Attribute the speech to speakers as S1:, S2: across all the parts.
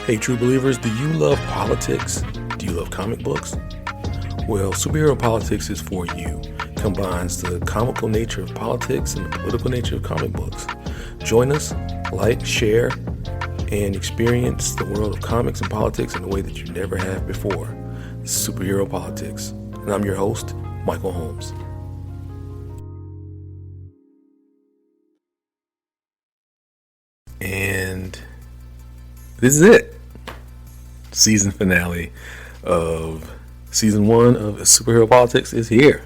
S1: Hey, true believers, do you love politics? Do you love comic books? Well, Superhero Politics is for you. It combines the comical nature of politics and the political nature of comic books. Join us, like, share, and experience the world of comics and politics in a way that you never have before. This is Superhero Politics, and I'm your host, Michael Holmes. And this is it. Season finale of season 1 of Superhero Politics is here.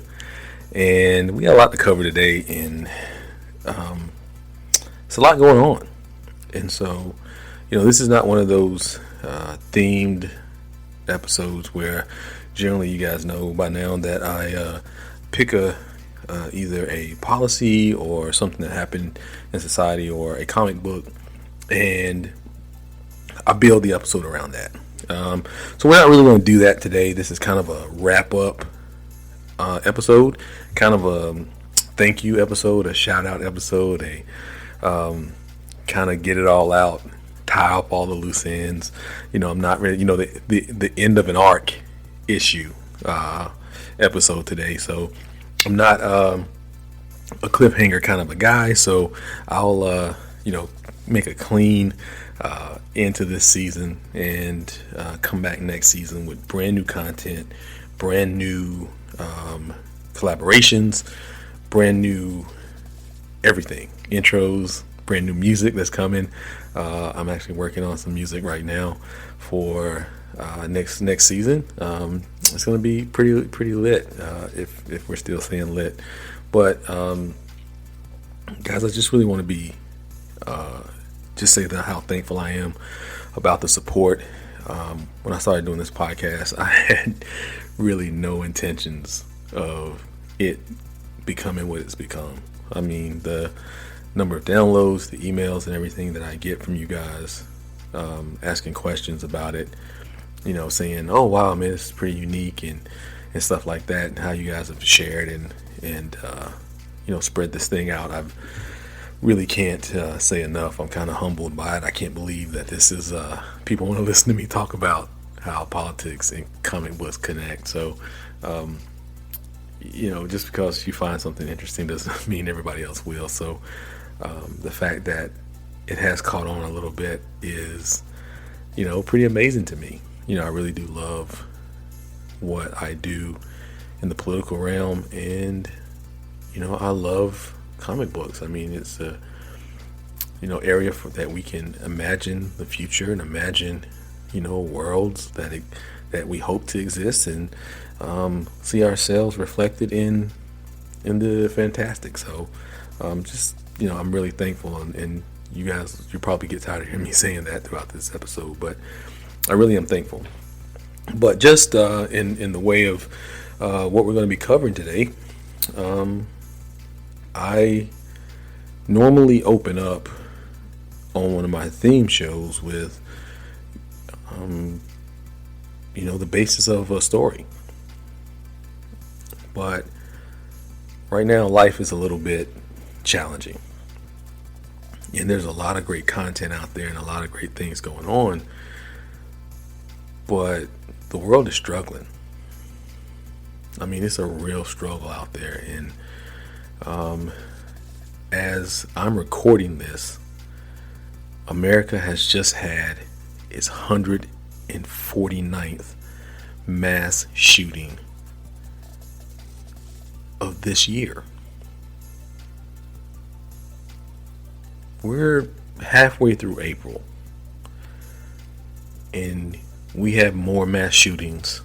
S1: And we got a lot to cover today, and it's a lot going on. And so, this is not one of those themed episodes where generally you guys know by now that I pick either a policy or something that happened in society or a comic book, and I build the episode around that. So we're not really going to do that today. This is kind of a wrap-up episode, kind of a thank you episode, a shout-out episode, a kind of get it all out, tie up all the loose ends. I'm not really, the end of an arc issue episode today. So I'm not a cliffhanger kind of a guy. So I'll, make a clean into this season and come back next season with brand new content, brand new collaborations, brand new everything, intros, brand new music that's coming. I'm actually working on some music right now for next season. It's going to be pretty lit if we're still saying lit. But guys, I just really want to be just say that how thankful I am about the support. When I started doing this podcast, I had really no intentions of it becoming what it's become. I mean, the number of downloads, the emails, and everything that I get from you guys asking questions about it, saying, "Oh wow, man, this is pretty unique," and stuff like that, and how you guys have shared and spread this thing out. I've really can't say enough. I'm kind of humbled by it. I can't believe that this is people want to listen to me talk about how politics and comic books connect. So just because you find something interesting doesn't mean everybody else will. So the fact that it has caught on a little bit is pretty amazing to me. I really do love what I do in the political realm, and I love comic books. I mean, it's a area that we can imagine the future and imagine worlds that we hope to exist and see ourselves reflected in the fantastic. So I'm really thankful, and you guys, you probably get tired of hearing me saying that throughout this episode, but I really am thankful. But just in the way of what we're going to be covering today, I normally open up on one of my theme shows with, the basis of a story. But right now, life is a little bit challenging. And there's a lot of great content out there and a lot of great things going on. But the world is struggling. I mean, it's a real struggle out there. And as I'm recording this, America has just had its 149th mass shooting of this year. We're halfway through April, and we have more mass shootings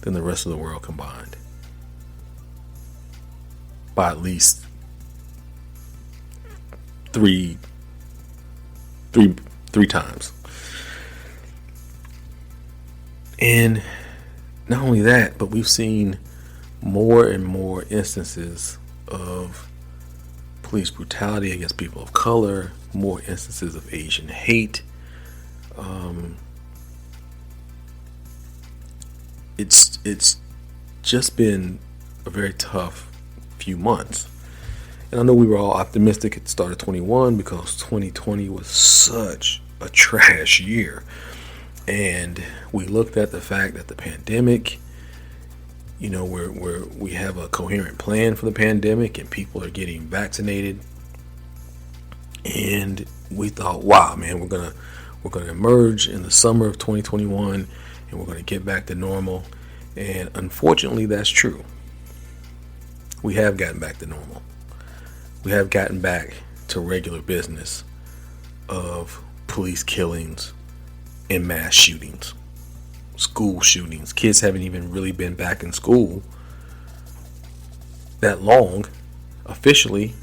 S1: than the rest of the world combined, by at least three times. And not only that, but we've seen more and more instances of police brutality against people of color, more instances of Asian hate. It's just been a very tough few months. And I know we were all optimistic at the start of 21 because 2020 was such a trash year. And we looked at the fact that the pandemic, we have a coherent plan for the pandemic and people are getting vaccinated. And we thought, wow, man, we're gonna emerge in the summer of 2021 and we're gonna get back to normal. And unfortunately, that's true. We have gotten back to normal. We have gotten back to regular business of police killings and mass shootings, school shootings. Kids haven't even really been back in school that long officially,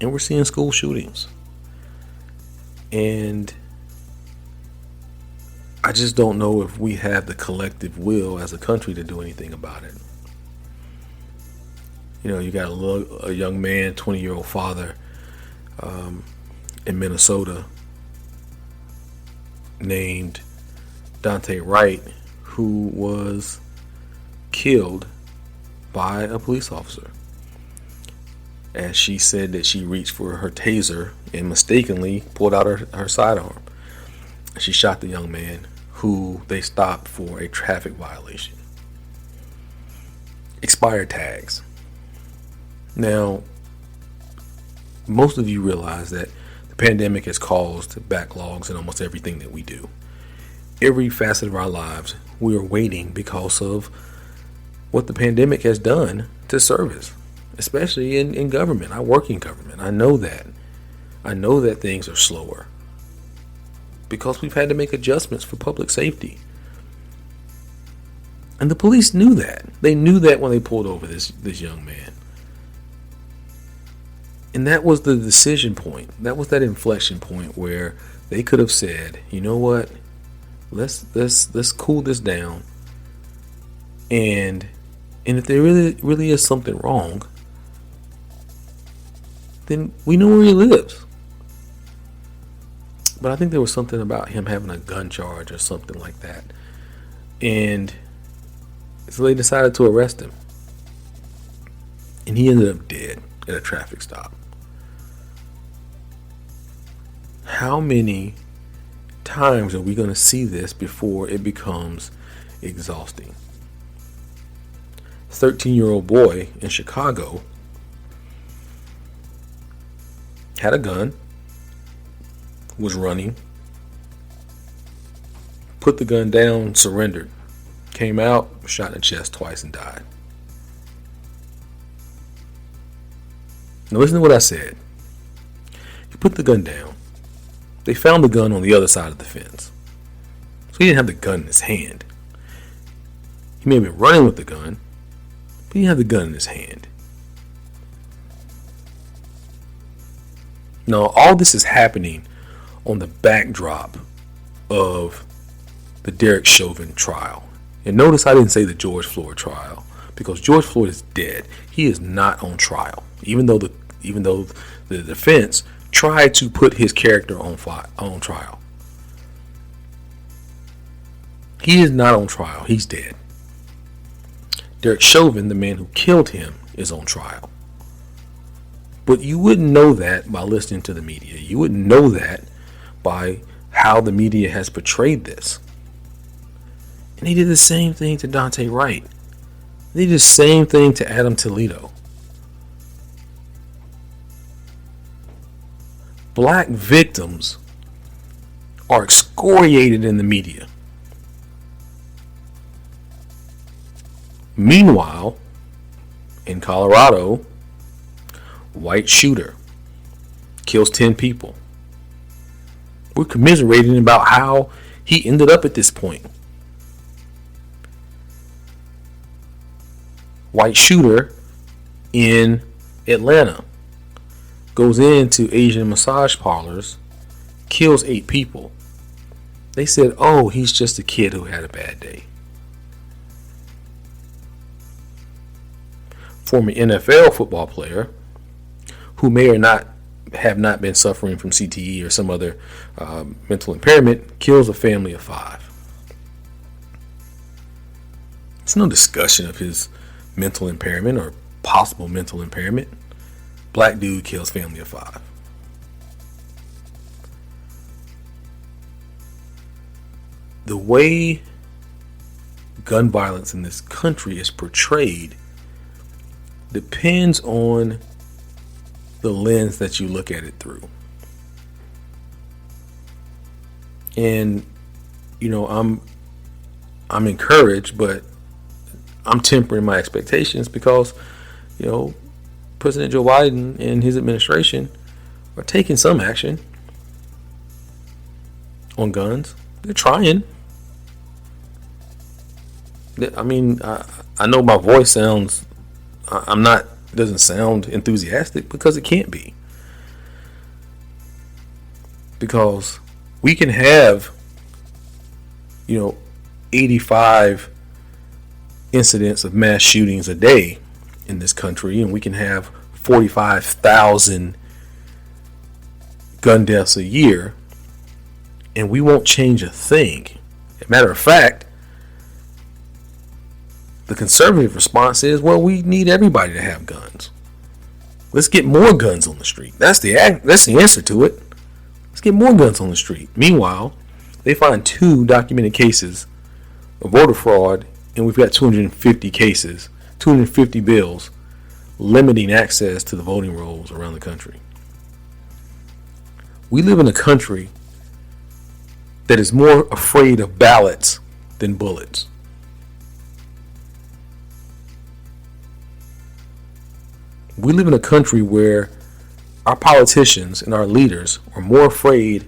S1: and we're seeing school shootings. And I just don't know if we have the collective will as a country to do anything about it. You got a young man, 20-year-old father in Minnesota named Daunte Wright, who was killed by a police officer as she said that she reached for her taser and mistakenly pulled out her sidearm. She shot the young man, who they stopped for a traffic violation. Expired tags. Now, most of you realize that the pandemic has caused backlogs in almost everything that we do. Every facet of our lives, we are waiting because of what the pandemic has done to service, especially in government. I work in government. I know that. I know that things are slower because we've had to make adjustments for public safety. And the police knew that. They knew that when they pulled over this young man. And that was the decision point. That was that inflection point where they could have said, you know what? Let's cool this down. And if there really is something wrong, then we know where he lives. But I think there was something about him having a gun charge or something like that. And so they decided to arrest him. And he ended up dead at a traffic stop. How many times are we going to see this before it becomes exhausting? 13-year-old boy in Chicago had a gun, was running, put the gun down, surrendered, came out, was shot in the chest twice and died. Now listen to what I said. He put the gun down. They found the gun on the other side of the fence. So he didn't have the gun in his hand. He may have been running with the gun, but he didn't have the gun in his hand. Now, all this is happening on the backdrop of the Derek Chauvin trial. And notice I didn't say the George Floyd trial, because George Floyd is dead. He is not on trial, even though the defense tried to put his character on trial. He is not on trial. He's dead. Derek Chauvin, the man who killed him, is on trial. But you wouldn't know that by listening to the media. You wouldn't know that by how the media has portrayed this. And they did the same thing to Daunte Wright. They did the same thing to Adam Toledo. Black victims are excoriated in the media. Meanwhile, in Colorado, white shooter kills 10 people. We're commiserating about how he ended up at this point. White shooter in Atlanta goes into Asian massage parlors, kills 8 people. They said, oh, he's just a kid who had a bad day. Former NFL football player who may or not have not been suffering from CTE or some other mental impairment kills a family of 5. It's no discussion of his mental impairment or possible mental impairment. Black dude kills family of 5. the way gun violence in this country is portrayed depends on the lens that you look at it through. And I'm encouraged, but I'm tempering my expectations because President Joe Biden and his administration are taking some action on guns. They're trying. I mean, I know my voice doesn't sound enthusiastic because it can't be. Because we can have, 85 incidents of mass shootings a day in this country, and we can have 45,000 gun deaths a year, and we won't change a thing. As a matter of fact, the conservative response is, well, we need everybody to have guns. Let's get more guns on the street. That's the answer to it. Let's get more guns on the street. Meanwhile, they find 2 documented cases of voter fraud, and we've got 250 cases, 250 bills limiting access to the voting rolls around the country. We live in a country that is more afraid of ballots than bullets. We live in a country where our politicians and our leaders are more afraid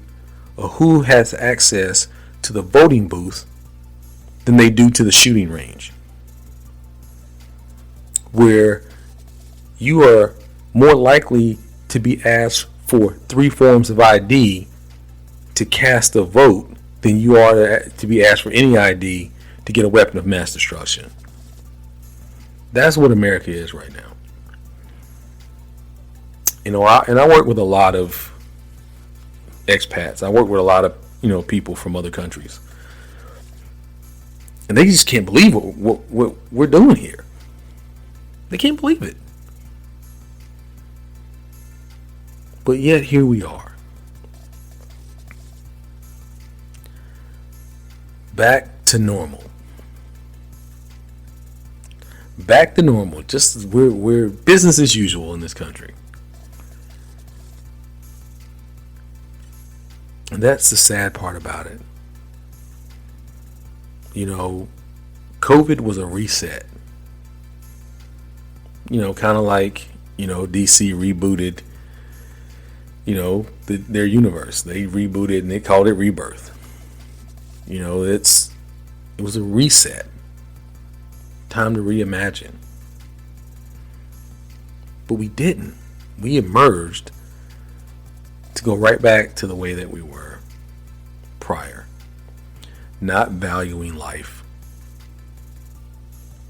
S1: of who has access to the voting booth than they do to the shooting range. Where you are more likely to be asked for 3 forms of ID to cast a vote than you are to be asked for any ID to get a weapon of mass destruction. That's what America is right now. I work with a lot of expats. I work with a lot of people from other countries, and they just can't believe what we're doing here. They can't believe it, but yet here we are, back to normal. Back to normal. Just we're business as usual in this country. And that's the sad part about it. COVID was a reset. Kind of like, DC rebooted, their universe. They rebooted and they called it Rebirth. It was a reset. Time to reimagine. But we didn't. We emerged to go right back to the way that we were prior, not valuing life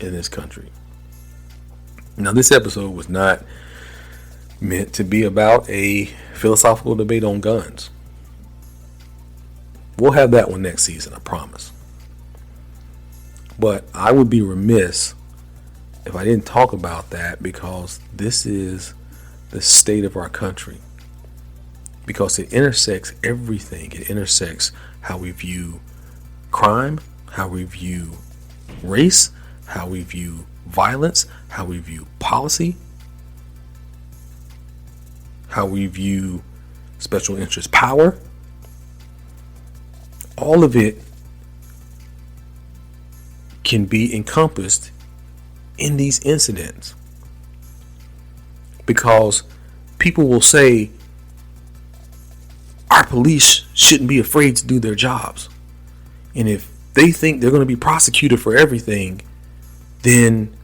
S1: in this country. Now, this episode was not meant to be about a philosophical debate on guns. We'll have that one next season, I promise. But I would be remiss if I didn't talk about that, because this is the state of our country. Because it intersects everything. It intersects how we view crime, how we view race, how we view violence, how we view policy, how we view special interest power. All of it can be encompassed in these incidents. Because people will say, our police shouldn't be afraid to do their jobs. And if they think they're going to be prosecuted for everything, then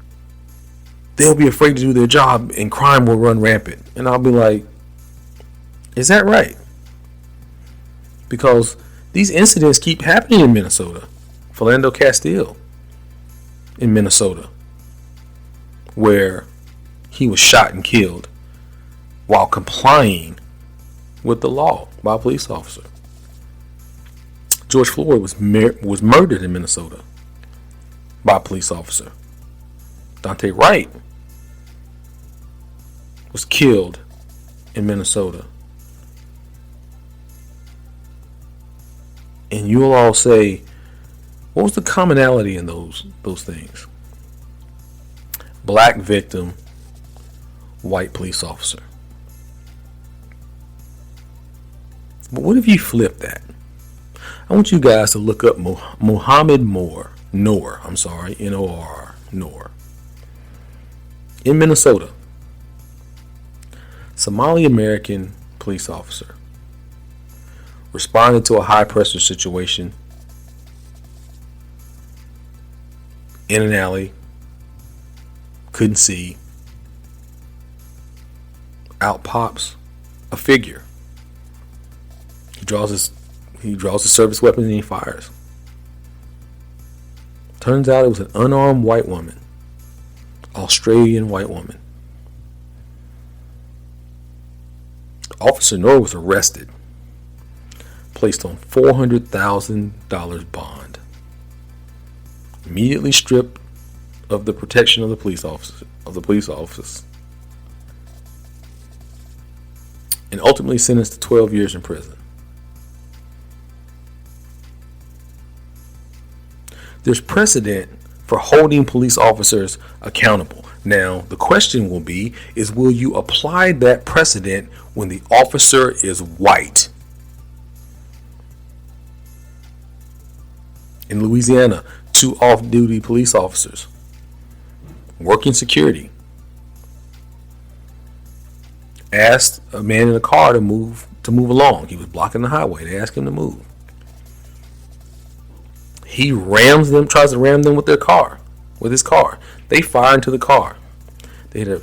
S1: they'll be afraid to do their job and crime will run rampant. And I'll be like, is that right? Because these incidents keep happening in Minnesota. Philando Castile in Minnesota, where he was shot and killed while complying with the law by a police officer. George Floyd was murdered in Minnesota by a police officer. Daunte Wright was killed in Minnesota. And you'll all say, What was the commonality in those things? Black victim, white police officer. But what if you flip that? I want you guys to look up Mohammed Noor, N-O-R, Noor, in Minnesota. Somali American police officer responded to a high pressure situation in an alley, couldn't see. Out pops a figure. He draws his service weapon and he fires. Turns out it was an unarmed white woman, Australian white woman. Officer Noor was arrested, placed on $400,000 bond, immediately stripped of the protection of the police office, and ultimately sentenced to 12 years in prison. There's precedent for holding police officers accountable. Now, the question will be, will you apply that precedent when the officer is white? In Louisiana, 2 off-duty police officers working security asked a man in a car to move along. He was blocking the highway. They asked him to move. He tries to ram them with his car. They fire into the car. They hit a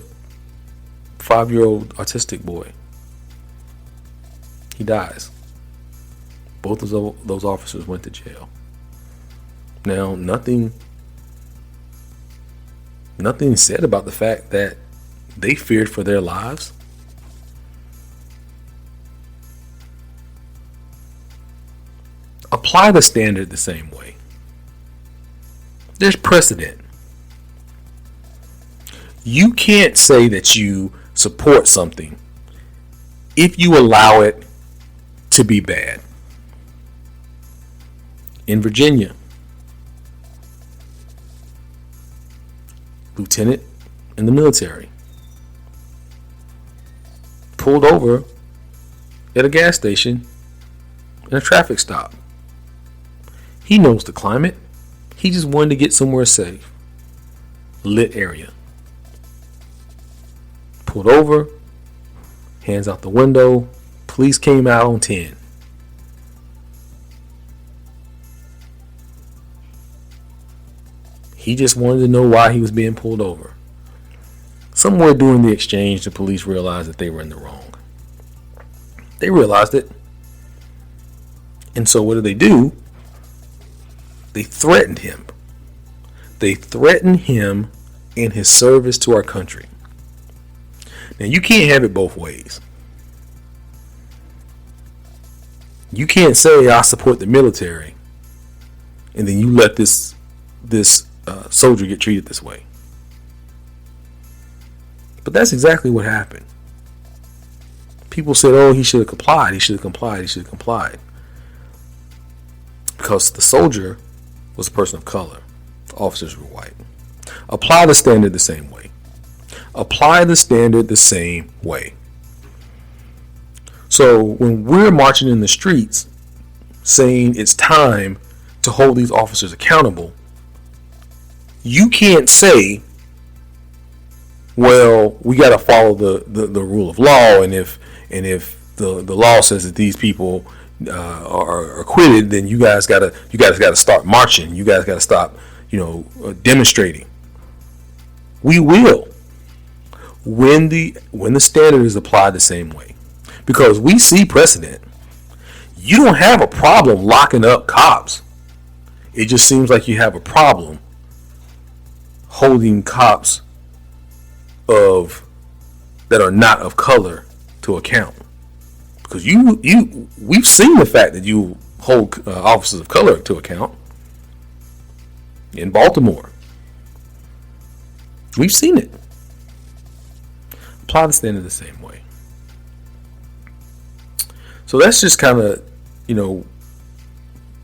S1: 5-year-old autistic boy. He dies. Both of those officers went to jail. Now, nothing said about the fact that they feared for their lives. Apply the standard the same way. There's precedent. You can't say that you support something if you allow it to be bad. In Virginia, lieutenant in the military pulled over at a gas station in a traffic stop. He knows the climate. He just wanted to get somewhere safe. Lit area. Pulled over. Hands out the window. Police came out on 10. He just wanted to know why he was being pulled over. Somewhere during the exchange, the police realized that they were in the wrong. They realized it. And so what do? They threatened him. They threatened him in his service to our country. Now, you can't have it both ways. You can't say I support the military and then you let this soldier get treated this way. But that's exactly what happened. People said, oh, he should have complied. He should have complied. Because the soldier was a person of color. The officers were white. Apply the standard the same way. So when we're marching in the streets saying it's time to hold these officers accountable, you can't say, well, we got to follow the rule of law, and if the law says that these people are acquitted, then you guys got to start marching. You guys got to stop, demonstrating. We will when the standard is applied the same way, because we see precedent. You don't have a problem locking up cops. It just seems like you have a problem holding cops that are not of color to account. Because we've seen the fact that you hold officers of color to account in Baltimore. We've seen it. Apply the standard the same way. So that's just kind of,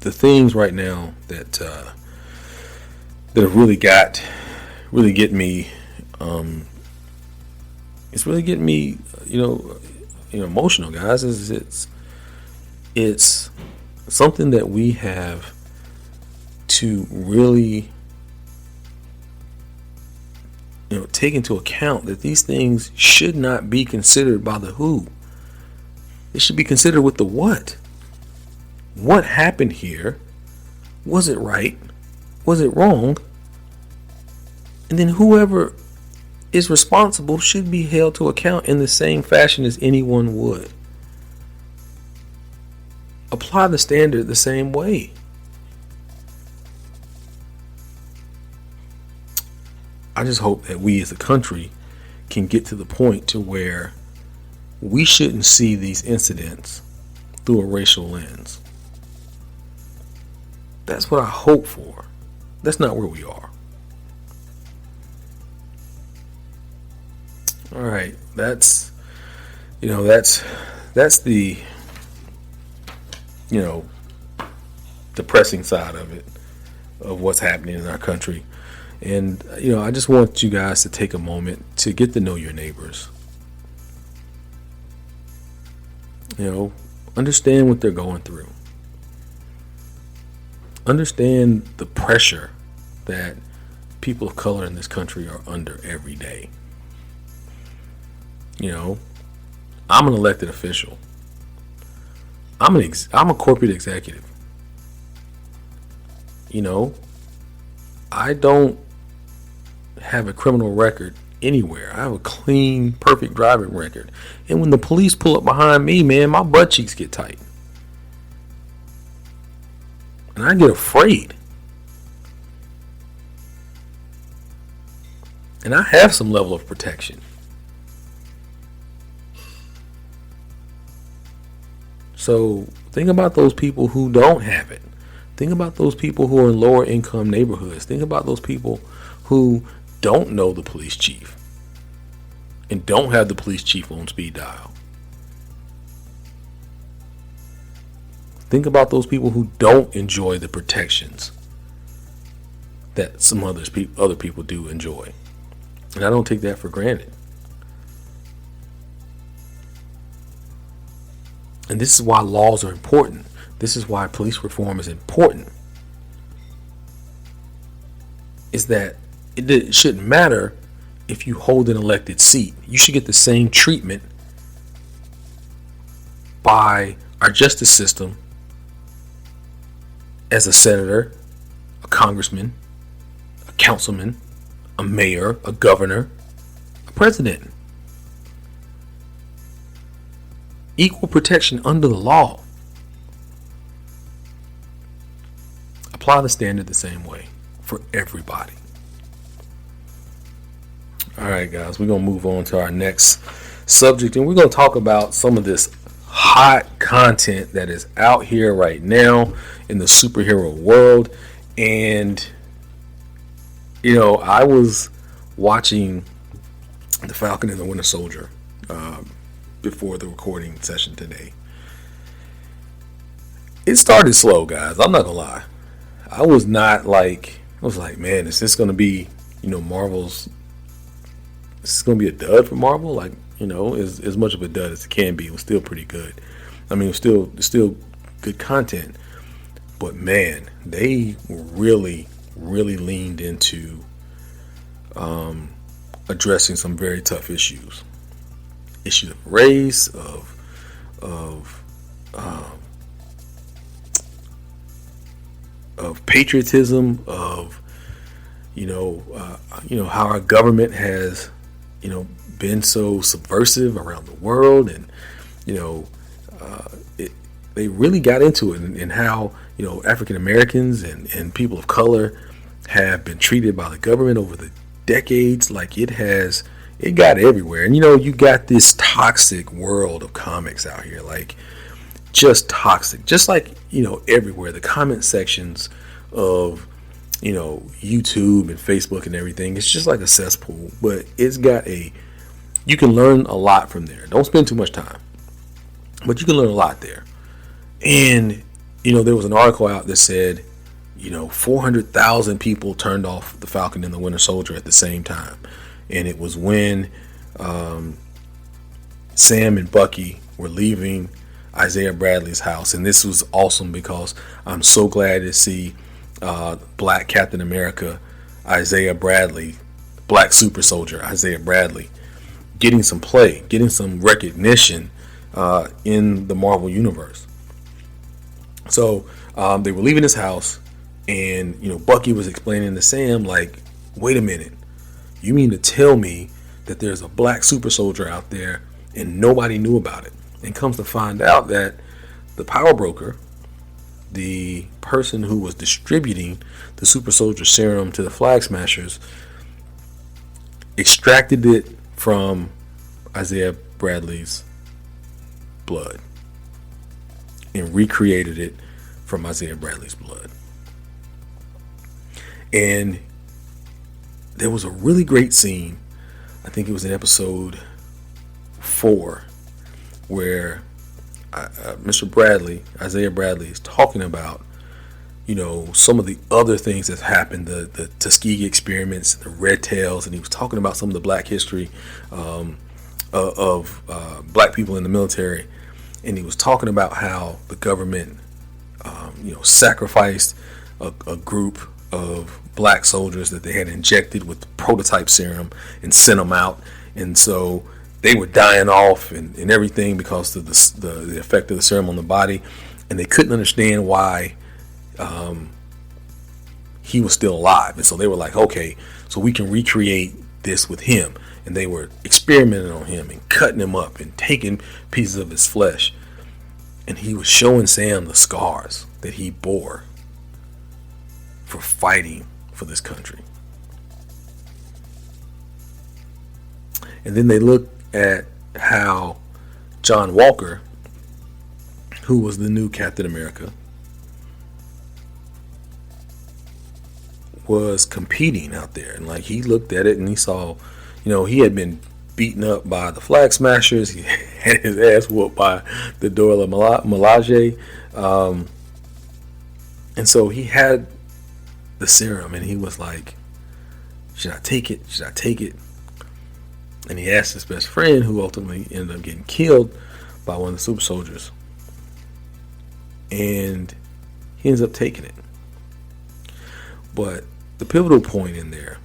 S1: the things right now that have really get me. It's really getting me, emotional, guys. It's something that we have to really, take into account, that these things should not be considered by the who. It should be considered with the what. What happened here? Was it right? Was it wrong? And then whoever is responsible should be held to account in the same fashion as anyone would. Apply the standard the same way. I just hope that we as a country can get to the point to where we shouldn't see these incidents through a racial lens. That's what I hope for. That's not where we are. All right, that's the depressing side of it, of what's happening in our country. And I just want you guys to take a moment to get to know your neighbors. Understand what they're going through. Understand the pressure that people of color in this country are under every day. I'm an elected official. I'm a corporate executive. I don't have a criminal record anywhere. I have a clean, perfect driving record. And when the police pull up behind me, man, my butt cheeks get tight. And I get afraid. And I have some level of protection. So think about those people who don't have it. Think about those people who are in lower income neighborhoods. Think about those people who don't know the police chief and don't have the police chief on speed dial. Think about those people who don't enjoy the protections that some other people do enjoy. And I don't take that for granted. And this is why laws are important. This is why police reform is important. Is that it shouldn't matter if you hold an elected seat. You should get the same treatment by our justice system as a senator, a congressman, a councilman, a mayor, a governor, a president. Equal protection under the law. Apply the standard the same way for everybody. All right, guys, we're going to move on to our next subject, and we're going to talk about some of this hot content that is out here right now in the superhero world. And, I was watching The Falcon and the Winter Soldier before the recording session today. It started slow, guys. I'm not gonna lie. I was like, man, is this gonna be, Marvel's? Is this gonna be a dud for Marvel? Like, as much of a dud as it can be. It was still pretty good. I mean, it's still good content. But man, they really, really leaned into addressing some very tough issues. Issues of race, of patriotism, of how our government has been so subversive around the world, and they really got into it, and how African Americans and people of color have been treated by the government over the decades. Like it got everywhere. And you got this toxic world of comics out here, like just toxic, just like everywhere. The comment sections of YouTube and Facebook and everything, it's just like a cesspool, but you can learn a lot from there. Don't spend too much time, but you can learn a lot there. And There was an article out that said, 400,000 people turned off the Falcon and the Winter Soldier at the same time. And it was when Sam and Bucky were leaving Isaiah Bradley's house. And this was awesome because I'm so glad to see Black Captain America, Isaiah Bradley, Black Super Soldier, Isaiah Bradley, getting some play, getting some recognition in the Marvel Universe. So they were leaving his house, and Bucky was explaining to Sam, like, wait a minute, you mean to tell me that there's a Black Super Soldier out there and nobody knew about it? And comes to find out that the power broker, the person who was distributing the Super Soldier serum to the Flag Smashers, extracted it from Isaiah Bradley's blood and recreated it from Isaiah Bradley's blood. And there was a really great scene, I think it was in episode 4, where Mr. Bradley, Isaiah Bradley, is talking about, some of the other things that happened, the Tuskegee experiments, the Red Tails, and he was talking about some of the Black history of Black people in the military, and he was talking about how the government, sacrificed a group of Black soldiers that they had injected with prototype serum and sent them out, and so they were dying off and everything because of the effect of the serum on the body, and they couldn't understand why he was still alive. And so they were like, okay, so we can recreate this with him. And they were experimenting on him and cutting him up and taking pieces of his flesh. And he was showing Sam the scars that he bore for fighting for this country. And then they looked at how John Walker, who was the new Captain America, was competing out there. And like, he looked at it and he saw, he had been beaten up by the Flag Smashers. He had his ass whooped by the Dora Milaje. And so he had the serum and he was like, should I take it? Should I take it? And he asked his best friend, who ultimately ended up getting killed by one of the super soldiers. And he ends up taking it. But the pivotal point in there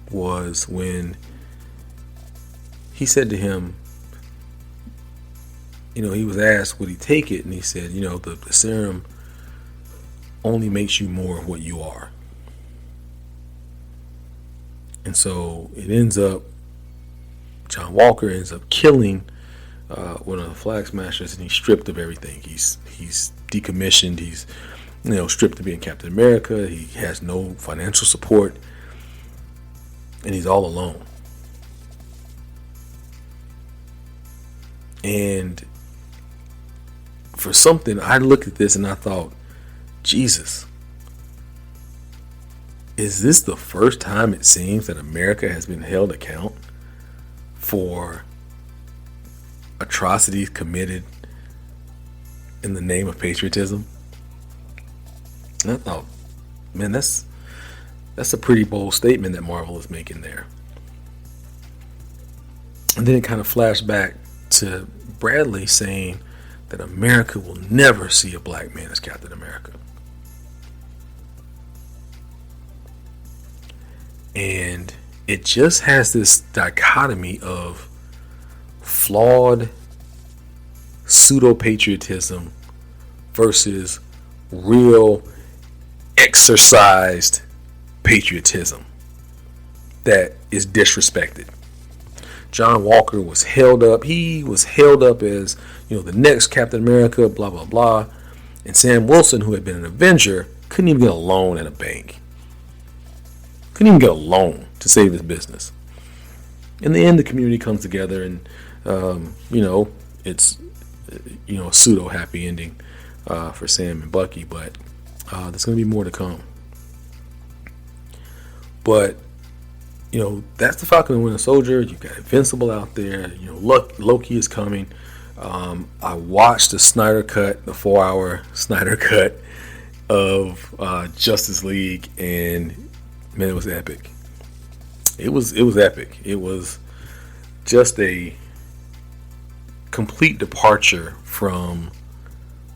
S1: was when he said to him, he was asked, would he take it? And he said, the serum only makes you more of what you are. And so it ends up, John Walker ends up killing one of the Flag Smashers, and he's stripped of everything. He's decommissioned. He's stripped of being Captain America. He has no financial support, and he's all alone. And for something, I looked at this and I thought, Jesus, is this the first time it seems that America has been held account for atrocities committed in the name of patriotism? And I thought, man, that's a pretty bold statement that Marvel is making there. And then it kind of flashed back to Bradley saying that America will never see a black man as Captain America. And it just has this dichotomy of flawed pseudo-patriotism versus real exercised patriotism that is disrespected. John Walker was held up. He was held up as, the next Captain America, blah, blah, blah. And Sam Wilson, who had been an Avenger, couldn't even get a loan at a bank. Couldn't even get a loan to save his business. In the end, the community comes together and, it's, a pseudo happy ending for Sam and Bucky, but there's going to be more to come. But, that's the Falcon and Winter Soldier. You've got Invincible out there. Loki is coming. I watched the Snyder Cut, the 4-hour Snyder Cut of Justice League, and man, it was epic. It was epic. It was just a complete departure from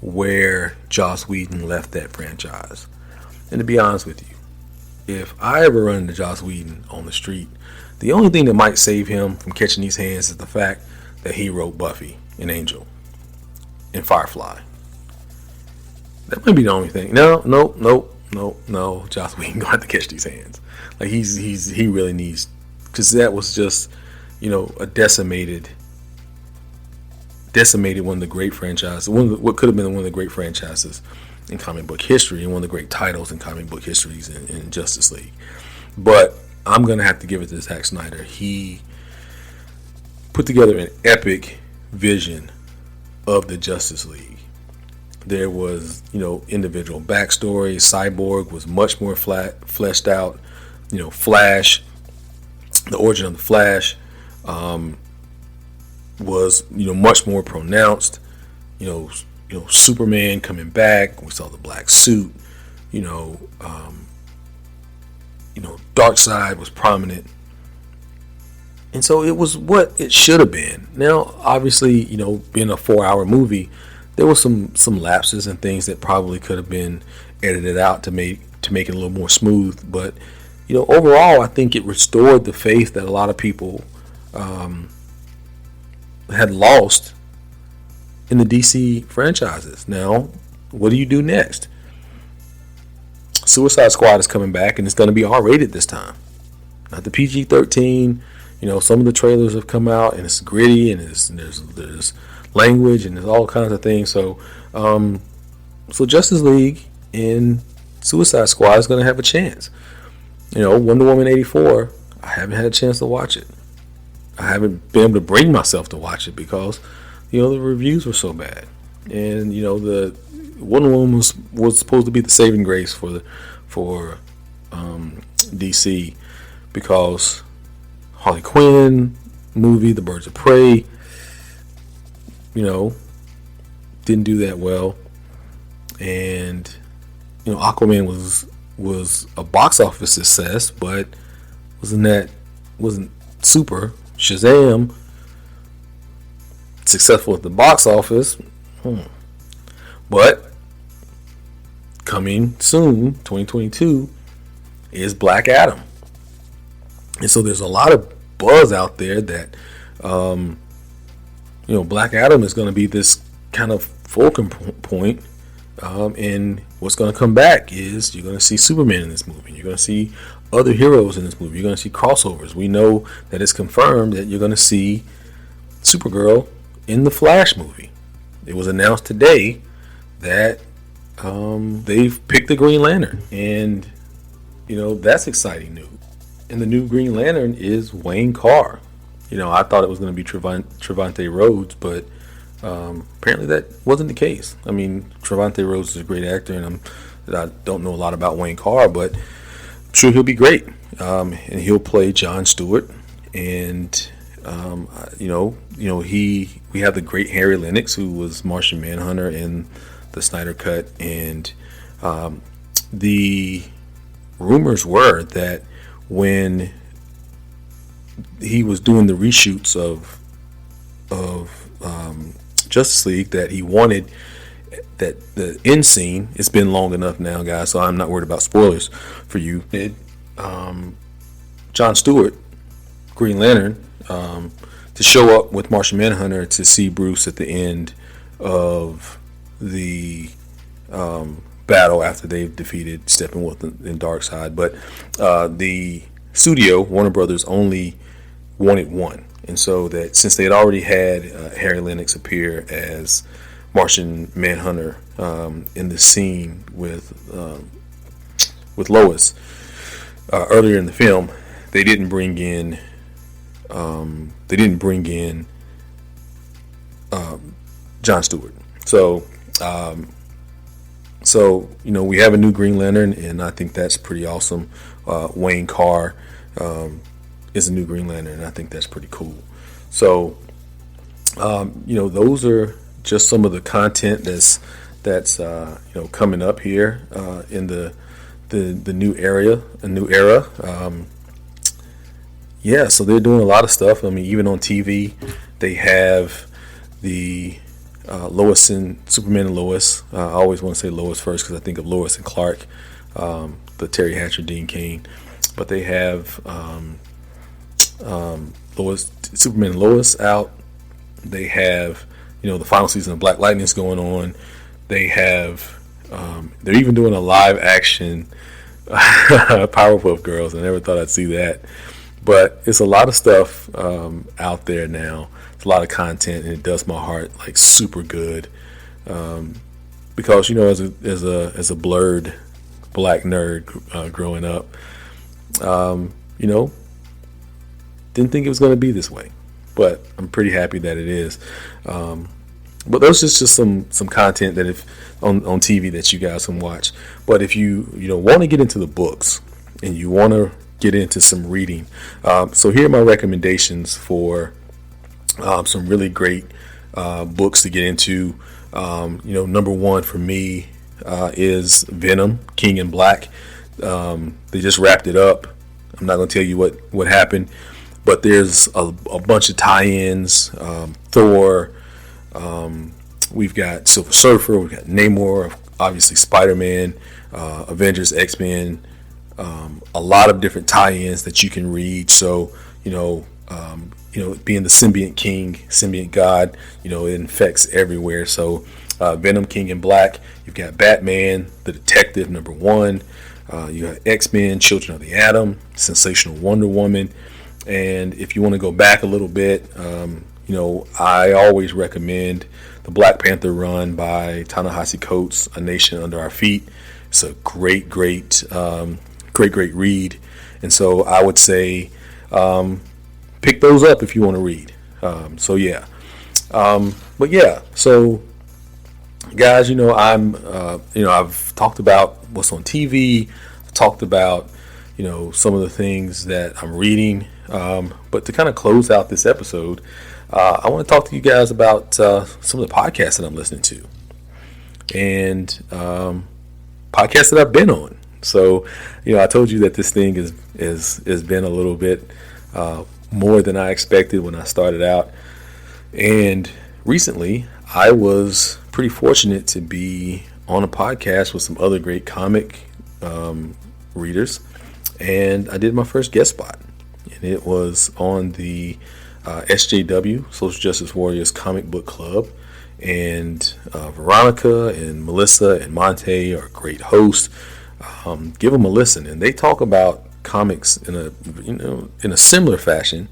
S1: where Joss Whedon left that franchise. And to be honest with you, if I ever run into Joss Whedon on the street, the only thing that might save him from catching these hands is the fact that he wrote Buffy and Angel and Firefly. That might be the only thing. No. Joss Whedon gonna have to catch these hands. Like he really needs, because that was just, a decimated one of the great franchises, what could have been one of the great franchises in comic book history, and one of the great titles in comic book histories in Justice League. But I'm gonna have to give it to Zack Snyder. He put together an epic vision of the Justice League. There was, individual backstory. Cyborg was much more fleshed out. Flash, the origin of the Flash, was much more pronounced. Superman coming back. We saw the black suit. Darkseid was prominent. And so it was what it should have been. Now, obviously, being a 4-hour movie, there were some lapses and things that probably could have been edited out to make it a little more smooth. But, overall, I think it restored the faith that a lot of people had lost in the DC franchises. Now, what do you do next? Suicide Squad is coming back, and it's going to be R-rated this time, not the PG-13. Some of the trailers have come out, and it's gritty, and there's language, and there's all kinds of things. So Justice League and Suicide Squad is going to have a chance. Wonder Woman 84, I haven't had a chance to watch it. I haven't been able to bring myself to watch it because, the reviews were so bad. And, the Wonder Woman was supposed to be the saving grace for DC, because Harley Quinn movie, The Birds of Prey, didn't do that well. And, Aquaman was a box office success, but wasn't super. Shazam, successful at the box office, but coming soon, 2022, is Black Adam. And so there's a lot of buzz out there that Black Adam is going to be this kind of fulcrum point, and what's going to come back is you're going to see Superman in this movie, you're going to see other heroes in this movie, you're going to see crossovers. We know that it's confirmed that you're going to see Supergirl in the Flash movie. It was announced today that they've picked the Green Lantern, and that's exciting news. And the new Green Lantern is Wayne Carr. I thought it was going to be Trevante Rhodes, but apparently that wasn't the case. I mean, Trevante Rhodes is a great actor, and I don't know a lot about Wayne Carr, but I'm sure he'll be great. And he'll play John Stewart, and we have the great Harry Lennox, who was Martian Manhunter in the Snyder Cut, and the rumors were that when he was doing the reshoots of Justice League, that he wanted that the end scene, it's been long enough now, guys, so I'm not worried about spoilers for you. John Stewart, Green Lantern, to show up with Martian Manhunter to see Bruce at the end of the battle after they've defeated Steppenwolf and Darkseid. But the studio, Warner Brothers, only wanted one. And so that since they had already had Harry Lennox appear as Martian Manhunter in the scene with Lois earlier in the film, they didn't bring in John Stewart. So we have a new Green Lantern, and I think that's pretty awesome. Wayne Carr is a new Green Lantern, and I think that's pretty cool. So Those are just some of the content that's coming up here in the new era. Yeah, so they're doing a lot of stuff. I mean, even on TV, they have the Lois and Superman and Lois. I always want to say Lois first because I think of Lois and Clark, the Terry Hatcher, Dean Cain. But they have Lois, Superman and Lois out. They have, the final season of Black Lightning is going on. They have, they're even doing a live action Powerpuff Girls. I never thought I'd see that. But it's a lot of stuff out there now. It's a lot of content, and it does my heart like super good. Because as a blurred black nerd growing up, didn't think it was going to be this way, but I'm pretty happy that it is. But those is just some content that if on TV that you guys can watch. But if you want to get into the books and you want to get into some reading, so here are my recommendations for some really great books to get into. Number one for me is Venom, King in Black. They just wrapped it up. I'm not going to tell you what happened, but there's a bunch of tie-ins. Thor. We've got Silver Surfer. We've got Namor. Obviously Spider-Man. Avengers, X-Men. A lot of different tie-ins that you can read. So being the symbiont god, it infects everywhere. So Venom, King in Black. You've got Batman, the Detective, number one. You got X-Men, Children of the Atom, Sensational Wonder Woman. And if you want to go back a little bit, I always recommend the Black Panther run by Ta-Nehisi Coates, A Nation Under Our Feet. It's a great read. And so I would say pick those up if you want to read. So guys, I've talked about what's on TV. I've talked about, some of the things that I'm reading. But to kind of close out this episode, I want to talk to you guys about some of the podcasts that I'm listening to, and podcasts that I've been on. So, I told you that this thing is been a little bit more than I expected when I started out. And recently, I was pretty fortunate to be on a podcast with some other great comic readers, and I did my first guest spot, and it was on the SJW, Social Justice Warriors Comic Book Club. And Veronica and Melissa and Monte are great hosts. Give them a listen, and they talk about comics in a similar fashion,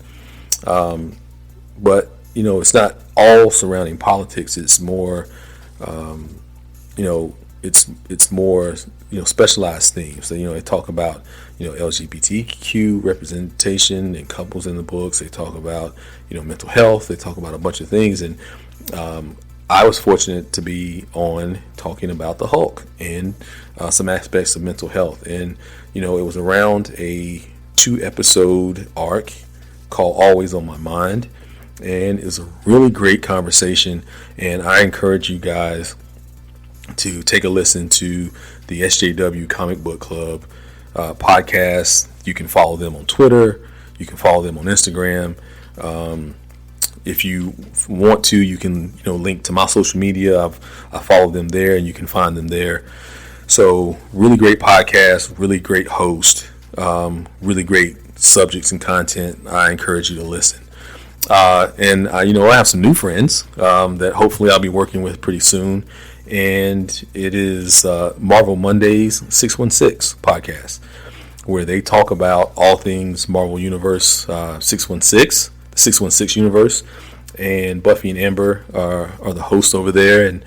S1: but it's not all surrounding politics. It's more it's more specialized themes. So they talk about LGBTQ representation and couples in the books. They talk about mental health. They talk about a bunch of things, and I was fortunate to be on talking about the Hulk and some aspects of mental health. And it was around a 2-episode arc called Always on My Mind, and it was a really great conversation. And I encourage you guys to take a listen to the SJW Comic Book Club podcast. You can follow them on Twitter. You can follow them on Instagram. If you want to, you can link to my social media. I follow them there, and you can find them there. So really great podcast, really great host, really great subjects and content. I encourage you to listen. And I have some new friends that hopefully I'll be working with pretty soon. And it is Marvel Mondays 616 podcast, where they talk about all things Marvel Universe 616, the 616 universe. And Buffy and Amber are the hosts over there, and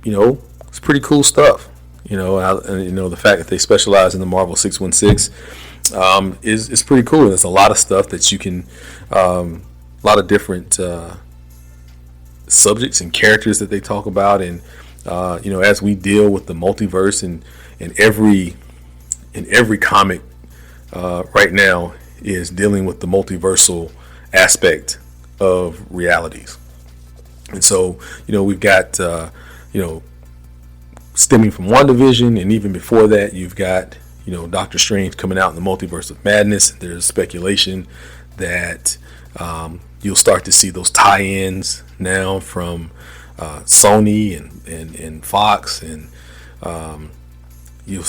S1: it's pretty cool stuff. The fact that they specialize in the Marvel 616 is pretty cool. There's a lot of stuff that you can, a lot of different subjects and characters that they talk about, and as we deal with the multiverse, and every comic right now is dealing with the multiversal aspect of realities. And so, we've got, stemming from WandaVision, and even before that, you've got, Doctor Strange coming out in the Multiverse of Madness. There's speculation that you'll start to see those tie-ins now from Sony and Fox, and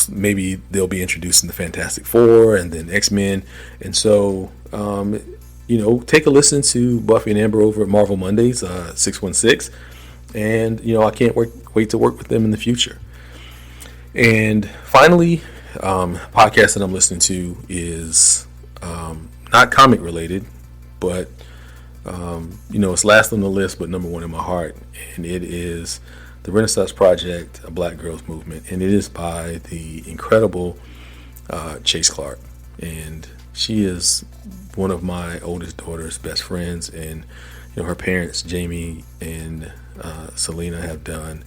S1: maybe they'll be introducing the Fantastic Four and then X-Men. And so, take a listen to Buffy and Amber over at Marvel Mondays, 616. And, I can't wait to work with them in the future. And finally, podcast that I'm listening to is not comic related, but, it's last on the list, but number one in my heart. And it is The Renaissance Project, A Black Girls Movement. And it is by the incredible Chase Clark. And she is one of my oldest daughter's best friends. And, her parents, Jamie and Selena, have done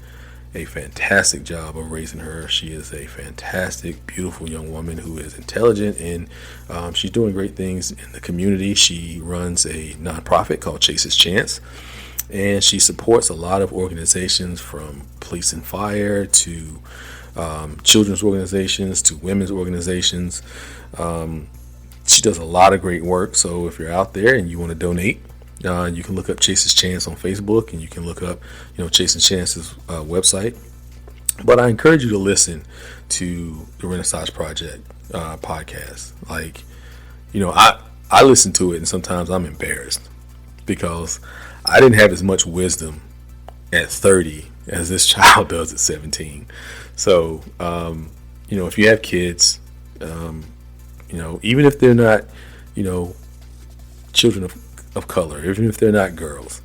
S1: a fantastic job of raising her. She is a fantastic, beautiful young woman who is intelligent, and she's doing great things in the community. She runs a nonprofit called Chase's Chance, and she supports a lot of organizations, from police and fire to children's organizations to women's organizations. She does a lot of great work. So if you're out there and you want to donate, you can look up Chase's Chance on Facebook, and you can look up, Chase's Chance's website. But I encourage you to listen to the Renaissance Project podcast. Like, I listen to it, and sometimes I'm embarrassed because I didn't have as much wisdom at 30 as this child does at 17. So, if you have kids, even if they're not, children of color, even if they're not girls,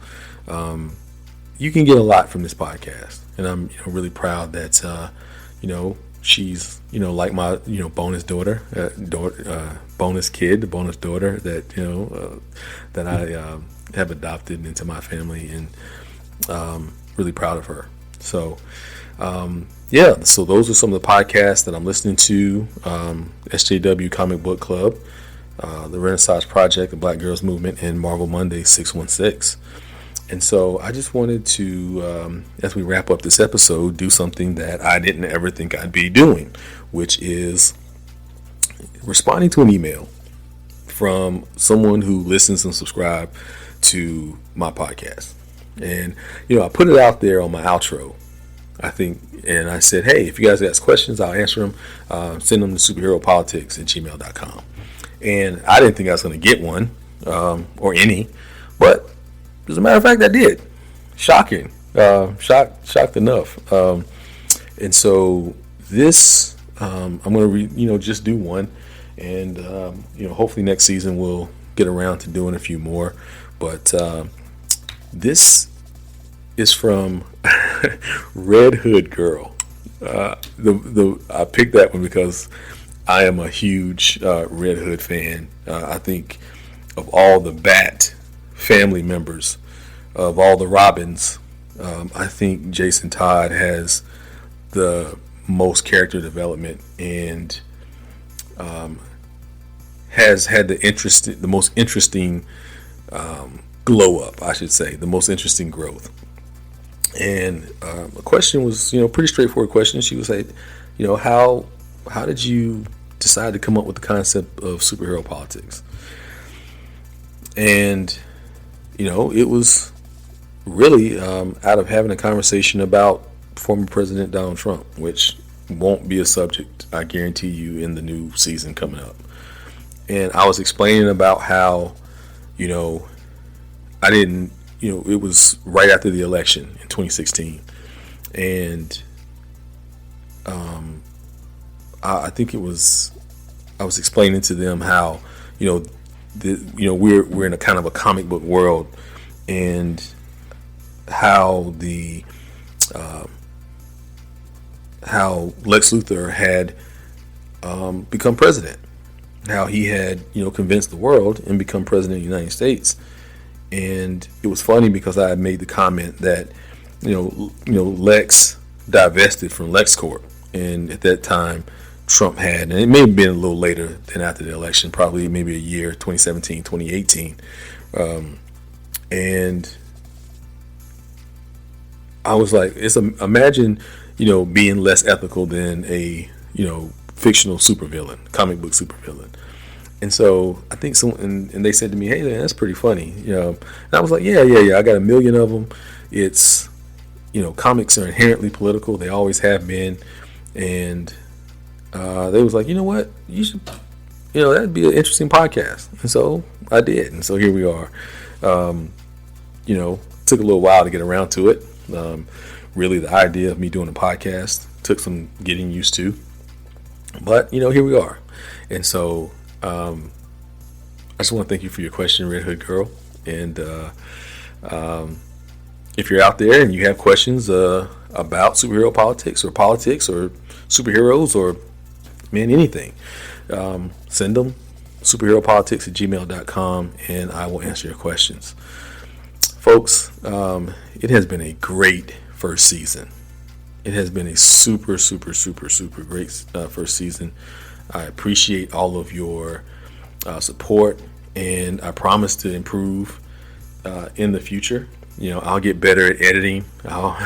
S1: you can get a lot from this podcast. And I'm really proud that she's like my bonus daughter, bonus kid, the bonus daughter that that I have adopted into my family, and really proud of her. So so those are some of the podcasts that I'm listening to. SJW Comic Book Club, The Renaissance Project, The Black Girls Movement, and Marvel Monday 616. And so I just wanted to, as we wrap up this episode, do something that I didn't ever think I'd be doing, which is responding to an email from someone who listens and subscribes to my podcast. And, I put it out there on my outro, I think, and I said, hey, if you guys ask questions, I'll answer them. Send them to superheropolitics@gmail.com. And I didn't think I was going to get one, or any, but as a matter of fact, I did. Shocking. Shocked enough. And so this, I'm going to just do one, and hopefully next season we'll get around to doing a few more. But this is from Red Hood Girl. I picked that one because I am a huge Red Hood fan. I think of all the Bat family members, of all the Robins, I think Jason Todd has the most character development, and has had the most interesting glow up, I should say, the most interesting growth. And the question was, pretty straightforward question. She was like, how did you decide to come up with the concept of superhero politics? And it was really out of having a conversation about former President Donald Trump, which won't be a subject, I guarantee you, in the new season coming up. And I was explaining about how, I didn't, it was right after the election in 2016. And I think I was explaining to them how, we're in a kind of a comic book world, and how how Lex Luthor had become president, how he had convinced the world and become president of the United States. And it was funny because I had made the comment that Lex divested from LexCorp, and at that time Trump had, and it may have been a little later than after the election, probably maybe a year, 2017, 2018, and I was like, imagine, being less ethical than a, fictional supervillain, comic book supervillain. And so I think and they said to me, "Hey, man, that's pretty funny," And I was like, "Yeah. I got a million of them. It's, comics are inherently political. They always have been." And they was like, "You know what? You should, that'd be an interesting podcast." And so I did. And so here we are. Took a little while to get around to it. Really, the idea of me doing a podcast took some getting used to. But, here we are. And so I just want to thank you for your question, Red Hood Girl. And if you're out there and you have questions about superhero politics or superheroes or, man, anything, send them superheropolitics@gmail.com and I will answer your questions. Folks, it has been a great first season. It has been a super, super, super, super great first season. I appreciate all of your support, and I promise to improve in the future. I'll get better at editing. I'll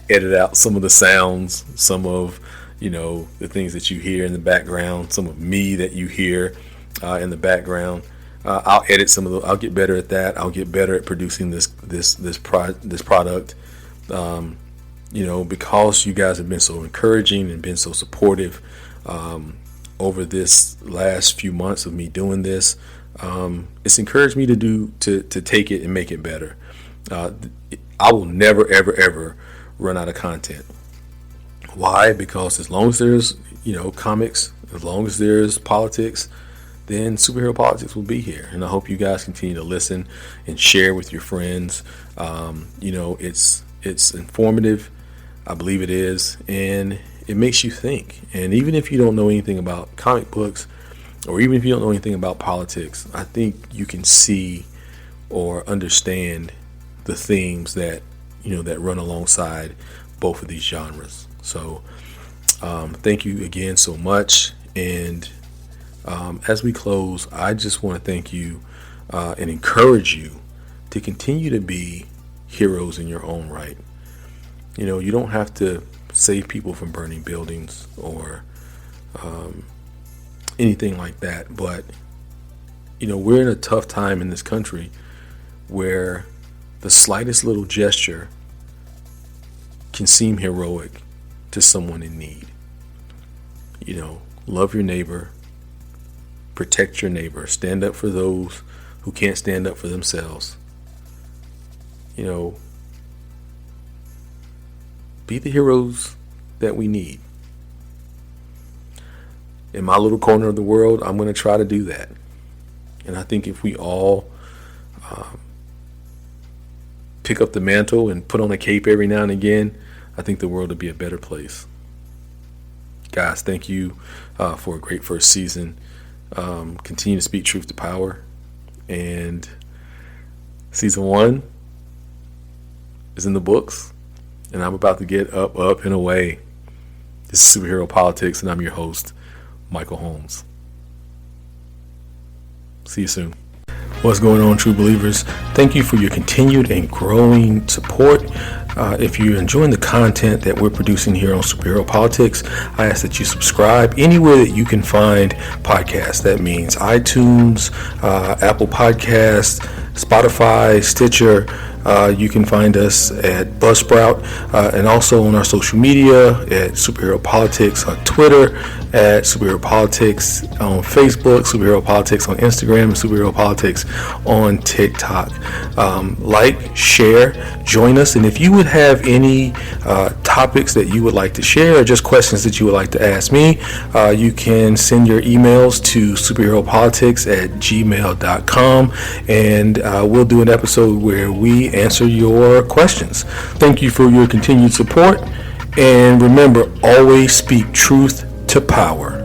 S1: edit out some of the sounds, some of, the things that you hear in the background, some of me that you hear in the background. I'll edit some of those. I'll get better at that. I'll get better at producing this product. Because you guys have been so encouraging and been so supportive over this last few months of me doing this. It's encouraged me to take it and make it better. I will never, ever, ever run out of content. Why? Because as long as there's, comics, as long as there's politics, then superhero politics will be here. And I hope you guys continue to listen and share with your friends. It's informative. I believe it is. And it makes you think. And even if you don't know anything about comic books, or even if you don't know anything about politics, I think you can see or understand the themes that, that run alongside both of these genres. So thank you again so much. And as we close, I just want to thank you and encourage you to continue to be heroes in your own right. You don't have to save people from burning buildings or anything like that. But, we're in a tough time in this country where the slightest little gesture can seem heroic to someone in need. Love your neighbor. Protect your neighbor. Stand up for those who can't stand up for themselves. Be the heroes that we need. In my little corner of the world, I'm going to try to do that. And I think if we all pick up the mantle and put on a cape every now and again, I think the world would be a better place. Guys, thank you for a great first season. Continue to speak truth to power. And season 1 is in the books. And I'm about to get up and away. This is Superhero Politics, and I'm your host, Michael Holmes. See you soon. What's going on, true believers? Thank you for your continued and growing support. If you're enjoying the content that we're producing here on Superhero Politics, I ask that you subscribe anywhere that you can find podcasts. That means iTunes, Apple Podcasts, Spotify, Stitcher. You can find us at Buzzsprout and also on our social media at Superhero Politics on Twitter, at Superhero Politics on Facebook, Superhero Politics on Instagram, and Superhero Politics on TikTok. Like, share, join us, and if you would have any topics that you would like to share or just questions that you would like to ask me, you can send your emails to superheropolitics@gmail.com, and we'll do an episode where we answer your questions. Thank you for your continued support, and remember, always speak truth to power.